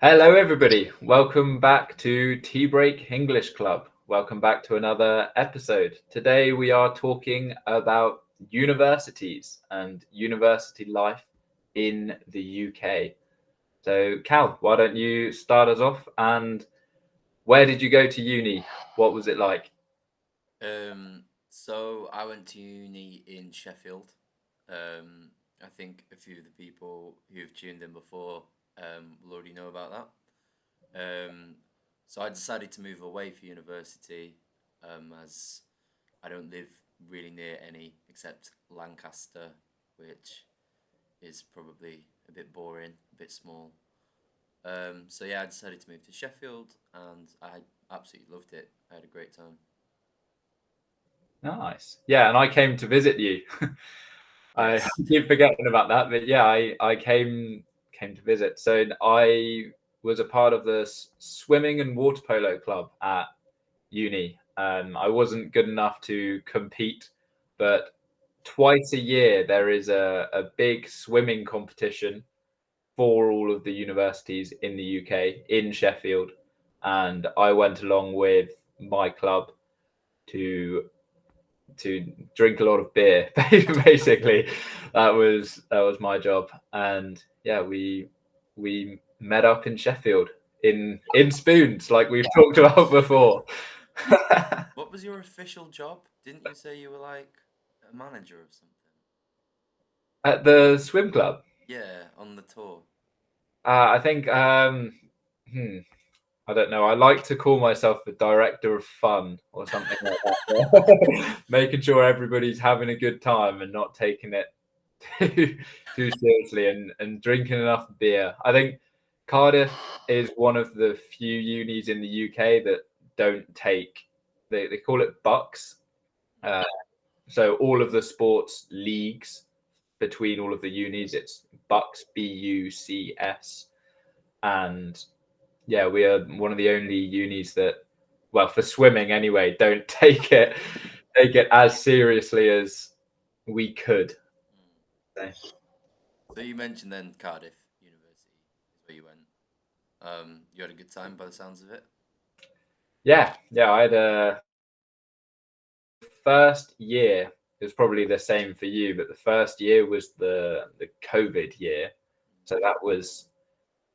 Hello, everybody. Welcome back to Tea Break English Club. Welcome back to another episode. Today, we are talking about universities and university life in the UK. So, Cal, why don't you start us off? And where did you go to uni? What was it like? So I went to uni in Sheffield. I think a few of the people who've tuned in before will already know about that. Um, so I decided to move away for university, as I don't live really near any except Lancaster, which is probably a bit boring, a bit small. So yeah, I decided to move to Sheffield, and I absolutely loved it. I had a great time. Nice. Yeah, and I came to visit you. I Yes. keep forgetting about that, but yeah, I came to visit. So I was a part of the swimming and water polo club at uni. I wasn't good enough to compete, but twice a year there is a big swimming competition for all of the universities in the UK in Sheffield, and I went along with my club to to drink a lot of beer. Basically, that was my job, and yeah, we met up in Sheffield in spoons, like we've talked about before. What was your official job? Didn't you say you were like a manager of something? At the swim club. Yeah, on the tour. I think hmm, I don't know. I like to call myself the director of fun or something like that. Making sure everybody's having a good time and not taking it too, too seriously and drinking enough beer. I think Cardiff is one of the few unis in the UK that don't take, they call it bucks. Uh, so all of the sports leagues between all of the unis, it's bucks, BUCS. And yeah, we are one of the only unis that, well, for swimming anyway, don't take it as seriously as we could. Mm. So, So you mentioned then Cardiff University is where you went. You had a good time by the sounds of it. yeah, I had a first year. It was probably the same for you, but the first year was the COVID year, so that was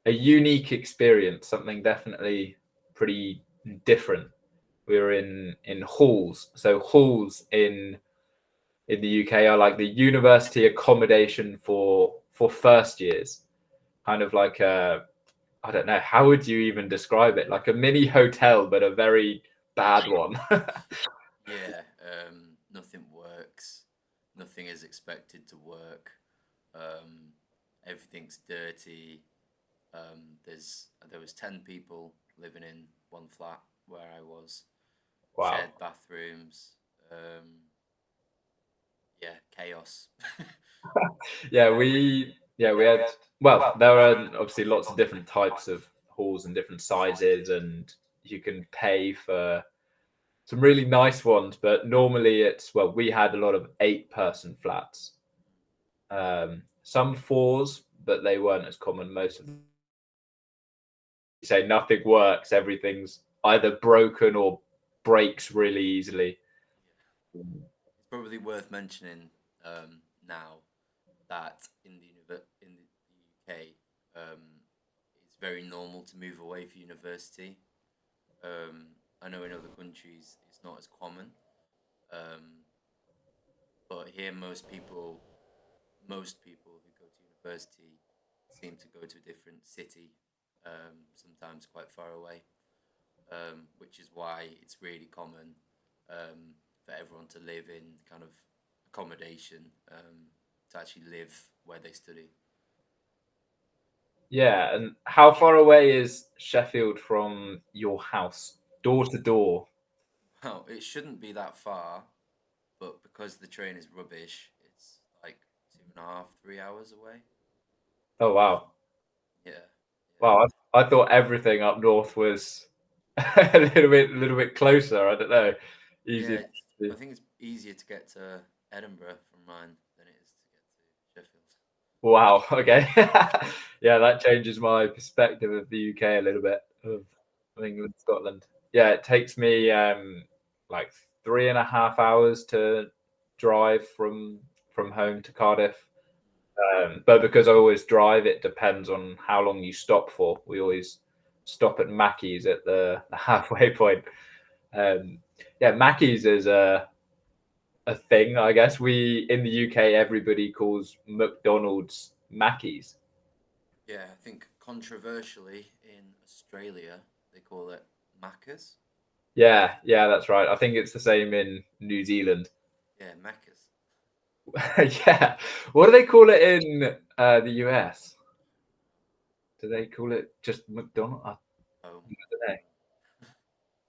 a unique experience. Something definitely pretty different. We were in halls, so halls in the UK are like the university accommodation for first years, kind of like a, I don't know, how would you even describe it? Like a mini hotel, but a very bad one. Yeah, nothing works. Nothing is expected to work. Um, Everything's dirty. There was 10 people living in one flat where I was. Wow. Shared bathrooms. Yeah, chaos. Yeah, we had, well, there are obviously lots of different types of halls and different sizes, and you can pay for some really nice ones, but normally it's, well, we had a lot of 8-person flats. Some fours, but they weren't as common. Most of them say nothing works, everything's either broken or breaks really easily. It's probably worth mentioning now that in the UK, it's very normal to move away for university. I know in other countries it's not as common, um, but here most people who go to university seem to go to a different city, sometimes quite far away, which is why it's really common for everyone to live in kind of accommodation, to actually live where they study. Yeah, and how far away is Sheffield from your house, door to door? Well, it shouldn't be that far, but because the train is rubbish, it's like 2.5, 3 hours away. Oh wow, Yeah, yeah. wow! I thought everything up north was a little bit closer. I don't know, Yeah, easier. I think it's easier to get to Edinburgh from mine than it is to get to Sheffield. Wow. Okay. Yeah, that changes my perspective of the UK a little bit, of England, Scotland. Yeah, it takes me like 3.5 hours to drive from home to Cardiff. But because I always drive, it depends on how long you stop for. We always stop at Mackey's at the halfway point. Um, yeah, Mackey's is a thing, I guess. We in the UK, everybody calls McDonald's Mackey's. Yeah, I think controversially in Australia they call it Macca's. Yeah, yeah, that's right. I think it's the same in New Zealand. Yeah, Macca's. Yeah. What do they call it in the US? Do they call it just McDonald's? I Oh, don't know.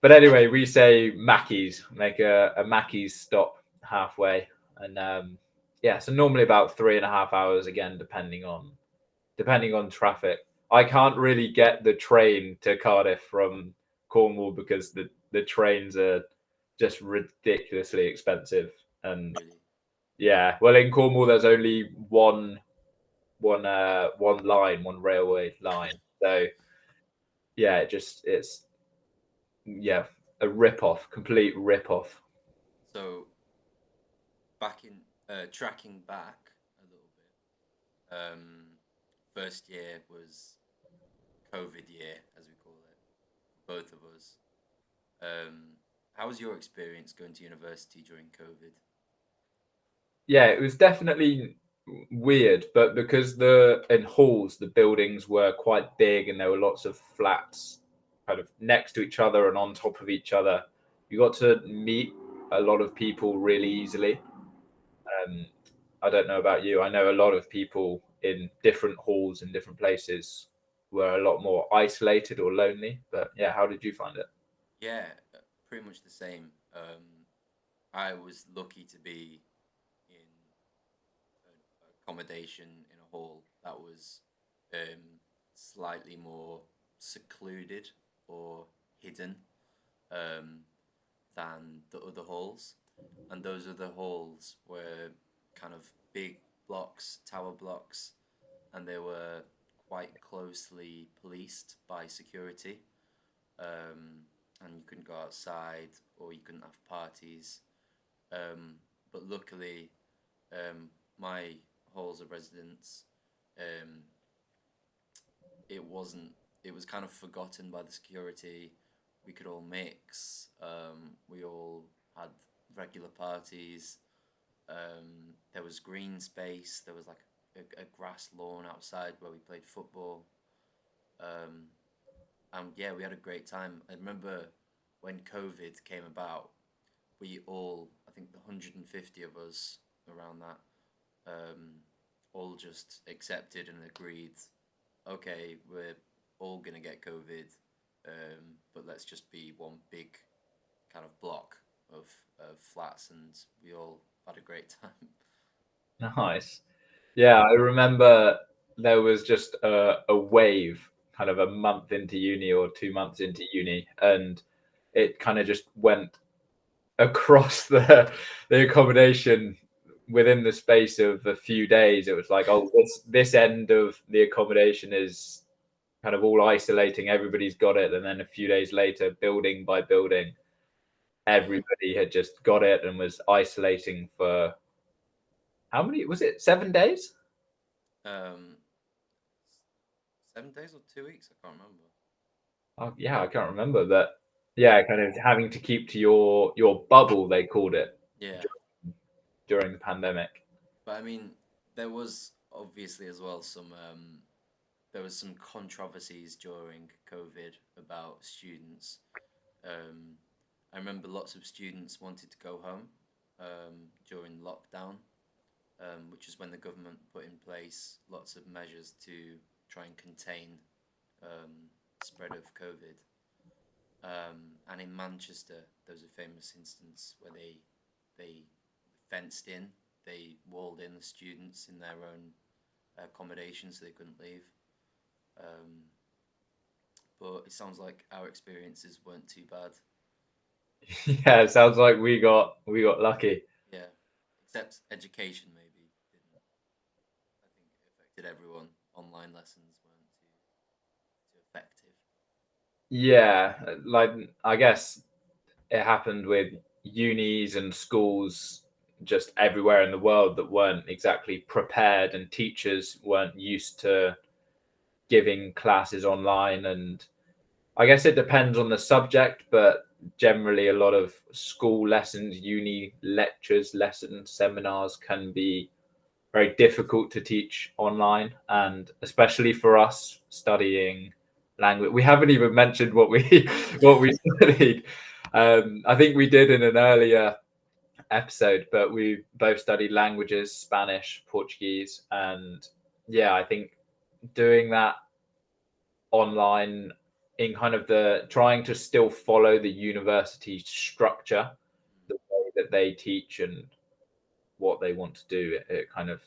But anyway, we say Mackey's, make a Mackey's stop halfway. And yeah, so normally about 3.5 hours again, depending on traffic. I can't really get the train to Cardiff from Cornwall because the trains are just ridiculously expensive. And really? yeah, well, in Cornwall there's only one line, one railway line. So yeah, it's yeah, a rip off, complete rip off. So back in tracking back a little bit. First year was COVID year, as we call it, for both of us. How was your experience going to university during COVID? Yeah, it was definitely weird, but because the in halls the buildings were quite big and there were lots of flats kind of next to each other and on top of each other, you got to meet a lot of people really easily. Um, I don't know about you. I know a lot of people in different halls in different places were a lot more isolated or lonely. But yeah, how did you find it? Yeah, pretty much the same. I was lucky to be in an accommodation in a hall that was slightly more secluded or hidden um, than the other halls. And those other halls were kind of big blocks, tower blocks, and they were quite closely policed by security. And you couldn't go outside or you couldn't have parties. But luckily, my halls of residence, um, it wasn't. It was kind of forgotten by the security. We could all mix. We all had regular parties. There was green space. There was like a grass lawn outside where we played football. Um, and yeah, we had a great time. I remember when COVID came about, we all, I think the 150 of us around that, all just accepted and agreed, okay, we're all gonna get COVID, but let's just be one big kind of block of flats, and we all had a great time. Nice. Yeah, I remember there was just a wave kind of a month into uni or 2 months into uni, and it kind of just went across the accommodation within the space of a few days. It was like, oh, this end of the accommodation is kind of all isolating. Everybody's got it, and then a few days later, building by building, Yeah. everybody had just got it and was isolating for how many was it? 7 days? Um, 7 days or 2 weeks, I can't remember. Oh, yeah, I can't remember that. Yeah, kind of having to keep to your bubble, they called it Yeah, during the pandemic. but I mean, there was obviously as well there was some controversies during COVID about students. Um, I remember lots of students wanted to go home during lockdown, which is when the government put in place lots of measures to try and contain spread of COVID. And in Manchester, there was a famous instance where they fenced in, they walled in the students in their own accommodation so they couldn't leave. Um, but it sounds like our experiences weren't too bad. Yeah, it sounds like we got lucky. Yeah, except education maybe didn't. I think it affected did everyone. Online lessons weren't too effective. Yeah, like I guess it happened with unis and schools just everywhere in the world that weren't exactly prepared, and teachers weren't used to giving classes online. And I guess it depends on the subject, but generally a lot of school lessons, uni lectures, lessons, seminars can be very difficult to teach online. And especially for us studying language, we haven't even mentioned what we what we studied. I think we did in an earlier episode, but we both studied languages, Spanish, Portuguese. And yeah, I think doing that online in kind of the trying to still follow the university structure, the way that they teach and what they want to do, it kind of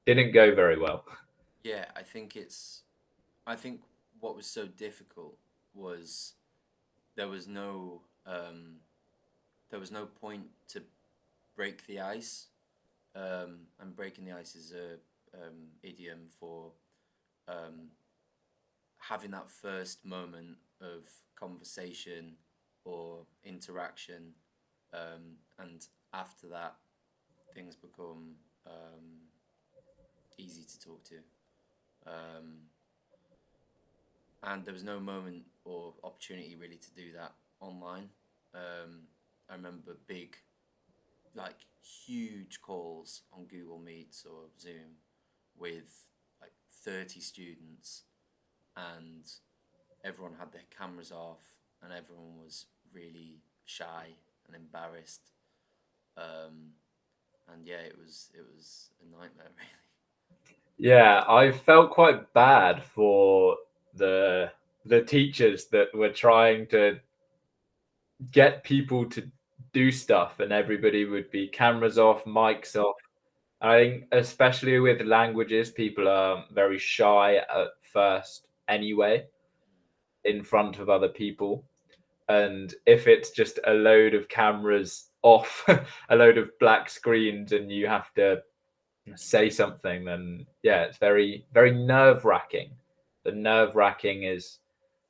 didn't go very well. Yeah, I think it's. I think what was so difficult was there was no there was no point to break the ice. And breaking the ice is a idiom for um, having that first moment of conversation or interaction, and after that, things become easy to talk to. Um, and there was no moment or opportunity really to do that online. I remember like huge calls on Google Meets or Zoom with like 30 students, and everyone had their cameras off, and everyone was really shy and embarrassed. Um, and yeah, it was a nightmare, Yeah, I felt quite bad for the the teachers that were trying to get people to do stuff, and everybody would be cameras off, mics off. I think especially with languages, people are very shy at first anyway in front of other people. And if it's just a load of cameras off, a load of black screens, and you have to say something, then yeah, it's very, very nerve wracking. The nerve wracking is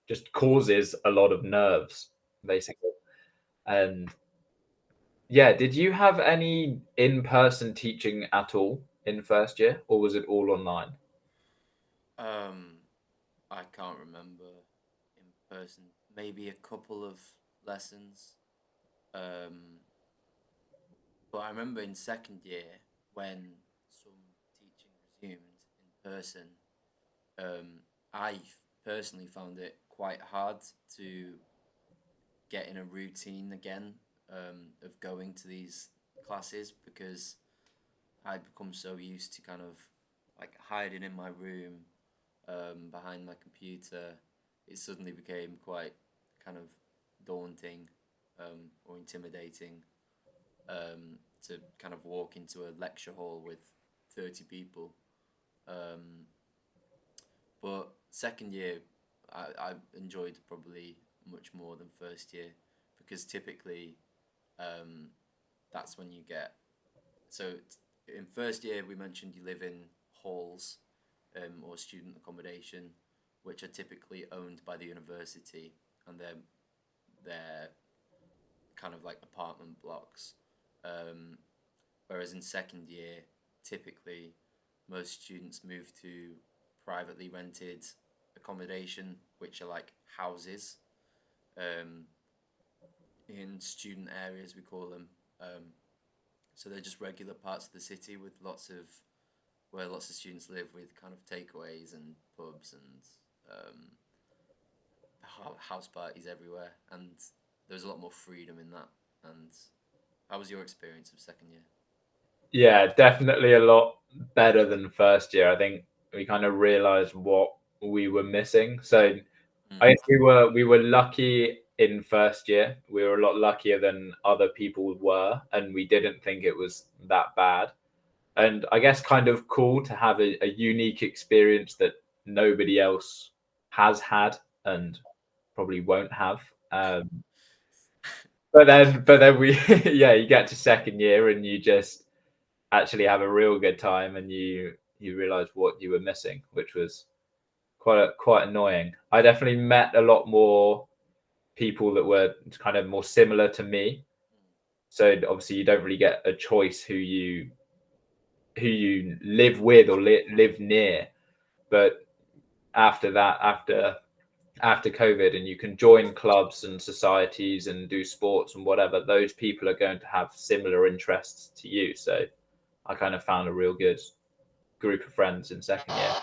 just causes a lot of nerves, basically. And yeah, did you have any in person teaching at all in first year, or was it all online? really. I can't remember in person. Maybe a couple of lessons. Um, but I remember in second year when some teaching resumed in person. I personally found it quite hard to get in a routine again, of going to these classes, because I'd become so used to kind of like hiding in my room, behind my computer. It suddenly became quite kind of daunting, or intimidating, to kind of walk into a lecture hall with 30 people. Um, but second year, I enjoyed probably much more than first year, because typically, um, that's when you get. So in first year, we mentioned you live in halls, or student accommodation, which are typically owned by the university, and they're kind of like apartment blocks. Um, Whereas in second year, typically most students move to privately rented accommodation, which are like houses, um, in student areas, we call them. So they're just regular parts of the city with lots of where lots of students live, with kind of takeaways and pubs and um, house parties everywhere. And there's a lot more freedom in that. And how was your experience of second year? Yeah, definitely a lot better than first year. I think we kind of realized what we were missing. So I Mm. guess we were lucky in first year. We were a lot luckier than other people were, and we didn't think it was that bad. And I guess kind of cool to have a unique experience that nobody else has had and probably won't have. But then we, yeah, you get to second year and you just actually have a real good time, and you realize what you were missing, which was quite annoying. I definitely met a lot more people that were kind of more similar to me. So obviously you don't really get a choice who you live with or live near. But after that, after COVID, and you can join clubs and societies and do sports and whatever, those people are going to have similar interests to you. So I kind of found a real good group of friends in second year.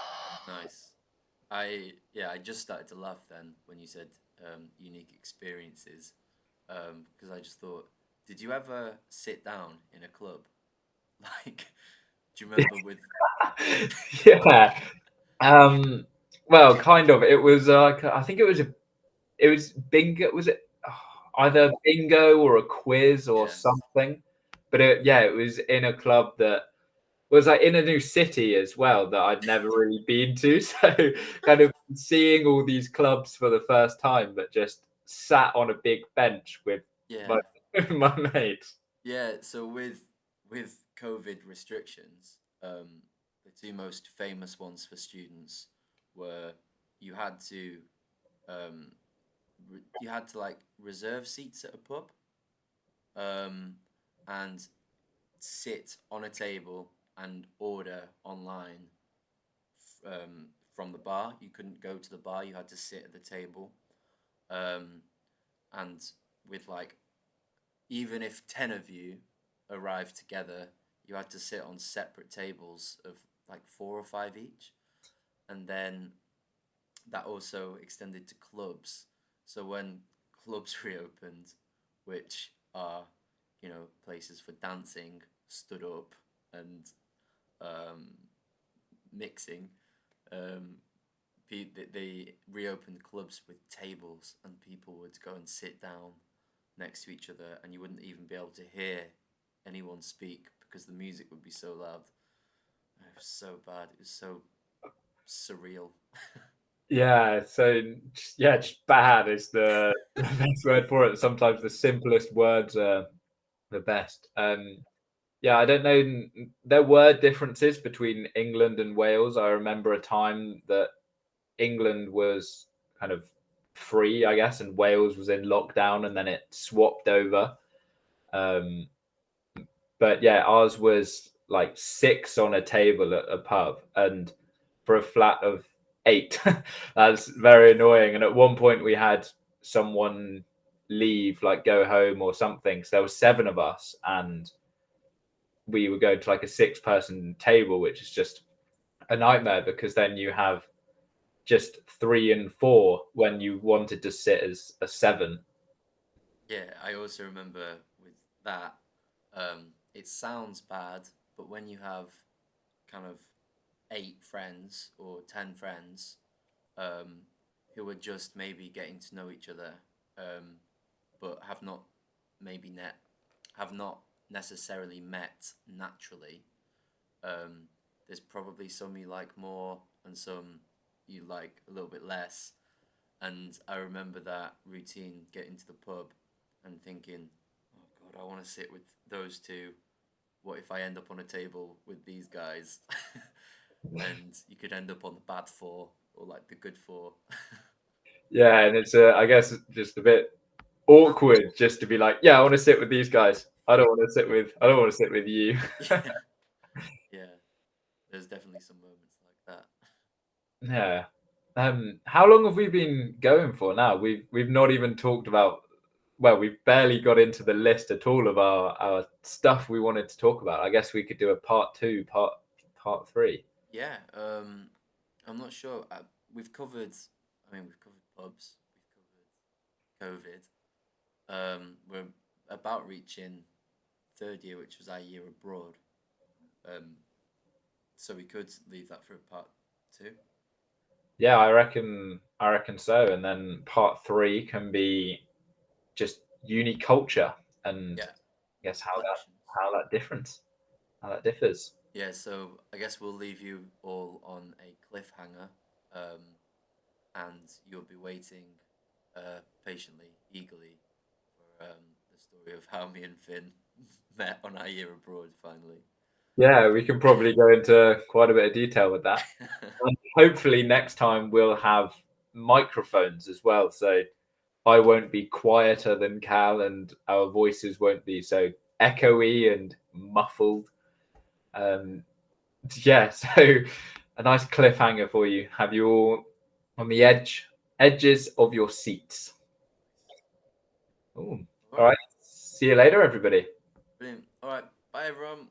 Nice. I just started to laugh then when you said unique experiences, because I just thought, did you ever sit down in a club? Like, do you remember with? Yeah. Um. Well, kind of. It was I think it was bingo. Was it either bingo or a quiz or Yeah, something? But it was in a club that was like in a new city as well that I'd never really been to. So kind of seeing all these clubs for the first time, but just sat on a big bench with my yeah, my mates. yeah. So with COVID restrictions, the two most famous ones for students were you had to um, you had to like reserve seats at a pub, um, and sit on a table and order online from the bar. You couldn't go to the bar, you had to sit at the table. Um, and with like, even if 10 of you arrived together, you had to sit on separate tables of like four or five each. And then that also extended to clubs. So when clubs reopened, which are, places for dancing, stood up and um, mixing, um, they reopened clubs with tables, and people would go and sit down next to each other, and you wouldn't even be able to hear anyone speak because the music would be so loud. It was so bad. It was so surreal. Yeah, so yeah, just bad is the best word for it. Sometimes the simplest words are the best. Yeah, I don't know. There were differences between England and Wales. I remember a time that England was kind of free, I guess, and Wales was in lockdown, and then it swapped over. Um, but yeah, ours was like six on a table at a pub, and for a flat of eight. That's very annoying. And at one point, we had someone leave, like go home or something. So there were seven of us, and we were going to like a six-person table, which is just a nightmare because then you have just three and four when you wanted to sit as a seven. Yeah, I also remember with that, it sounds bad, but when you have kind of eight friends or 10 friends, um, who are just maybe getting to know each other, um, but maybe net have not necessarily met naturally. Um, there's probably some you like more and some you like a little bit less. And I remember that routine, getting to the pub and thinking, oh God, I want to sit with those two. What if I end up on a table with these guys? And you could end up on the bad four or like the good four. Yeah, and it's I guess just a bit awkward just to be like, yeah, I want to sit with these guys. I don't want to sit with you. Yeah, yeah. There's definitely some moments like that. Yeah. How long have we been going for now? We've not even talked about, well, we've barely got into the list at all of our stuff we wanted to talk about. I guess we could do a part two, part three. Yeah, I'm not sure. We've covered, I mean, we've covered pubs, we've covered COVID. We're about reaching third year, which was our year abroad. Um, so we could leave that for part two. Yeah, I reckon so. And then part three can be just uni culture and Yeah, I guess reflections. how that differs. Yeah, so I guess we'll leave you all on a cliffhanger, and you'll be waiting patiently, eagerly for the story of how me and Finn met on our year abroad finally. Yeah, we can probably go into quite a bit of detail with that. And hopefully next time we'll have microphones as well. So I won't be quieter than Cal and our voices won't be so echoey and muffled. Yeah, so a nice cliffhanger for you. Have you all on the edges of your seats. Ooh. All right. See you later, everybody. Brilliant. All right. Bye, everyone.